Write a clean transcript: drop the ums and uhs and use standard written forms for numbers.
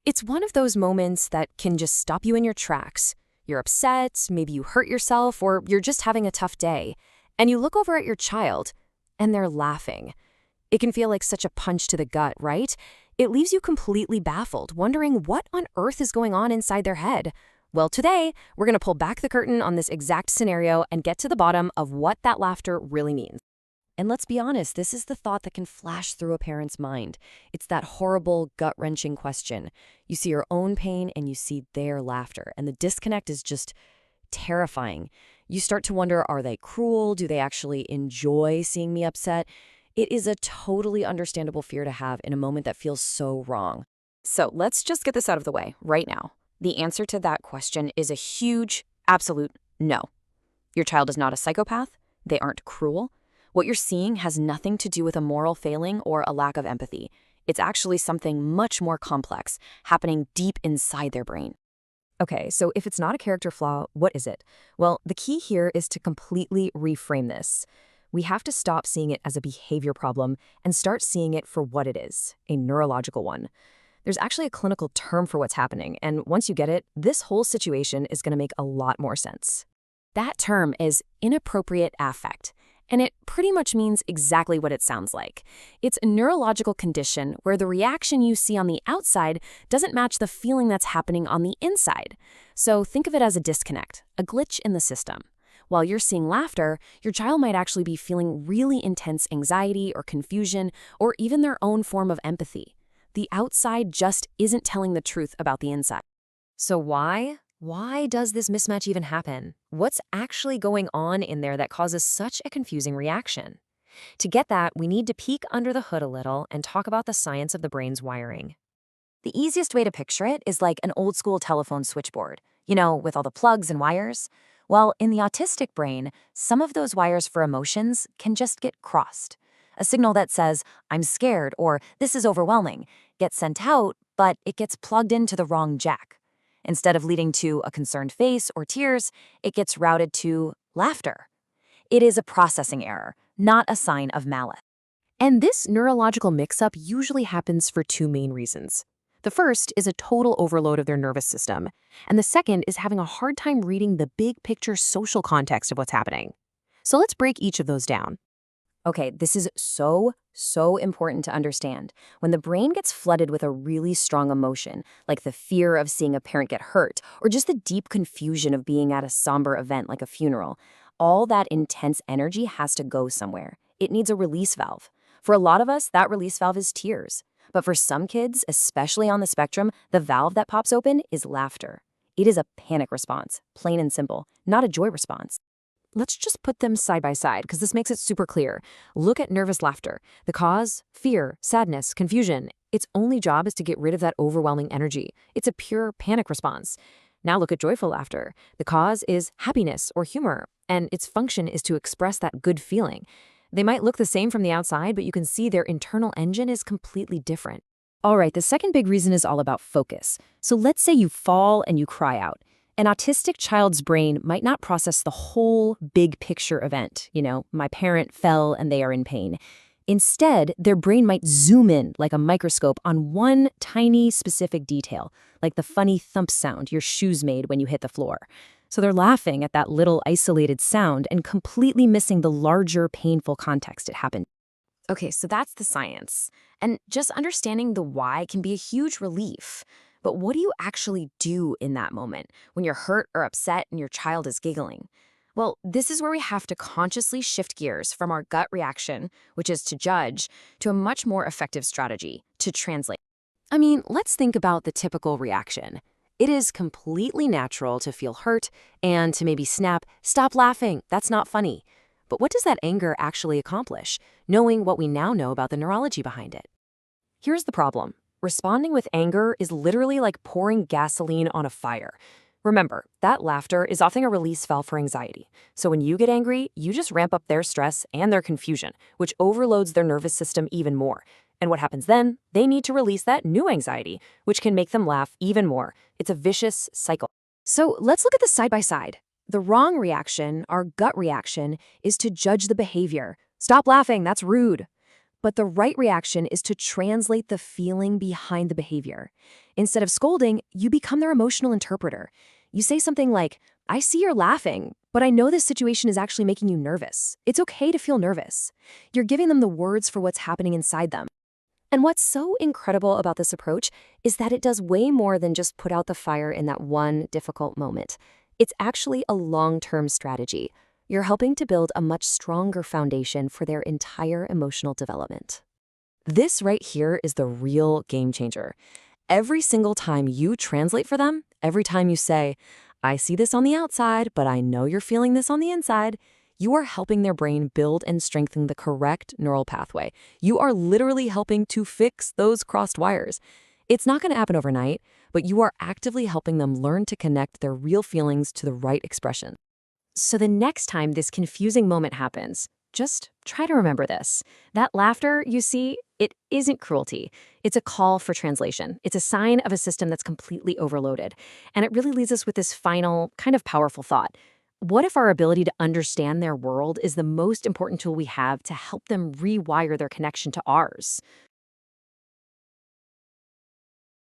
It's one of those moments that can just stop you in your tracks. You're upset, maybe you hurt yourself, or you're just having a tough day. And you look over at your child, and they're laughing. It can feel like such a punch to the gut, right? It leaves you completely baffled, wondering what on earth is going on inside their head. Well, today, we're going to pull back the curtain on this exact scenario and get to the bottom of what that laughter really means. And let's be honest, this is the thought that can flash through a parent's mind. It's that horrible, gut-wrenching question. You see your own pain and you see their laughter, and the disconnect is just terrifying. You start to wonder, are they cruel? Do they actually enjoy seeing me upset? It is a totally understandable fear to have in a moment that feels so wrong. So let's just get this out of the way right now. The answer to that question is a huge, absolute no. Your child is not a psychopath. They aren't cruel. What you're seeing has nothing to do with a moral failing or a lack of empathy. It's actually something much more complex, happening deep inside their brain. Okay, so if it's not a character flaw, what is it? Well, the key here is to completely reframe this. We have to stop seeing it as a behavior problem and start seeing it for what it is, a neurological one. There's actually a clinical term for what's happening, and once you get it, this whole situation is going to make a lot more sense. That term is inappropriate affect. And it pretty much means exactly what it sounds like. It's a neurological condition where the reaction you see on the outside doesn't match the feeling that's happening on the inside. So think of it as a disconnect, a glitch in the system. While you're seeing laughter, your child might actually be feeling really intense anxiety or confusion or even their own form of empathy. The outside just isn't telling the truth about the inside. So why? Why does this mismatch even happen? What's actually going on in there that causes such a confusing reaction? To get that, we need to peek under the hood a little and talk about the science of the brain's wiring. The easiest way to picture it is like an old-school telephone switchboard, with all the plugs and wires. Well, in the autistic brain, some of those wires for emotions can just get crossed. A signal that says, "I'm scared," or "this is overwhelming," gets sent out, but it gets plugged into the wrong jack. Instead of leading to a concerned face or tears, it gets routed to laughter. It is a processing error, not a sign of malice. And this neurological mix-up usually happens for two main reasons. The first is a total overload of their nervous system, and the second is having a hard time reading the big picture social context of what's happening. So let's break each of those down. Okay, this is so important to understand. When the brain gets flooded with a really strong emotion, like the fear of seeing a parent get hurt, or just the deep confusion of being at a somber event like a funeral, all that intense energy has to go somewhere. It needs a release valve. For a lot of us, that release valve is tears. But for some kids, especially on the spectrum, the valve that pops open is laughter. It is a panic response, plain and simple, not a joy response. Let's just put them side by side because this makes it super clear. Look at nervous laughter. The cause? Fear, sadness, confusion. Its only job is to get rid of that overwhelming energy. It's a pure panic response. Now look at joyful laughter. The cause is happiness or humor, and its function is to express that good feeling. They might look the same from the outside, but you can see their internal engine is completely different. All right, the second big reason is all about focus. So let's say you fall and you cry out. An autistic child's brain might not process the whole big picture event. My parent fell and they are in pain. Instead, their brain might zoom in like a microscope on one tiny specific detail, like the funny thump sound your shoes made when you hit the floor. So they're laughing at that little isolated sound and completely missing the larger painful context it happened. Okay, so that's the science. And just understanding the why can be a huge relief. But what do you actually do in that moment when you're hurt or upset and your child is giggling? Well, this is where we have to consciously shift gears from our gut reaction, which is to judge, to a much more effective strategy, to translate. Let's think about the typical reaction. It is completely natural to feel hurt and to maybe snap, "Stop laughing, that's not funny." But what does that anger actually accomplish, knowing what we now know about the neurology behind it? Here's the problem. Responding with anger is literally like pouring gasoline on a fire. Remember, that laughter is often a release valve for anxiety. So when you get angry, you just ramp up their stress and their confusion, which overloads their nervous system even more. And what happens then? They need to release that new anxiety, which can make them laugh even more. It's a vicious cycle. So let's look at this side by side. The wrong reaction, our gut reaction, is to judge the behavior. "Stop laughing, that's rude." But the right reaction is to translate the feeling behind the behavior. Instead of scolding, you become their emotional interpreter. You say something like, I see you're laughing, but I know this situation is actually making you nervous. It's okay to feel nervous. You're giving them the words for what's happening inside them. And what's so incredible about this approach is that it does way more than just put out the fire in that one difficult moment. It's actually a long-term strategy. You're helping to build a much stronger foundation for their entire emotional development. This right here is the real game changer. Every single time you translate for them, every time you say, I see this on the outside, but I know you're feeling this on the inside, you are helping their brain build and strengthen the correct neural pathway. You are literally helping to fix those crossed wires. It's not going to happen overnight, but you are actively helping them learn to connect their real feelings to the right expression. So the next time this confusing moment happens, just try to remember this. That laughter, you see, it isn't cruelty. It's a call for translation. It's a sign of a system that's completely overloaded. And it really leaves us with this final, kind of powerful thought. What if our ability to understand their world is the most important tool we have to help them rewire their connection to ours?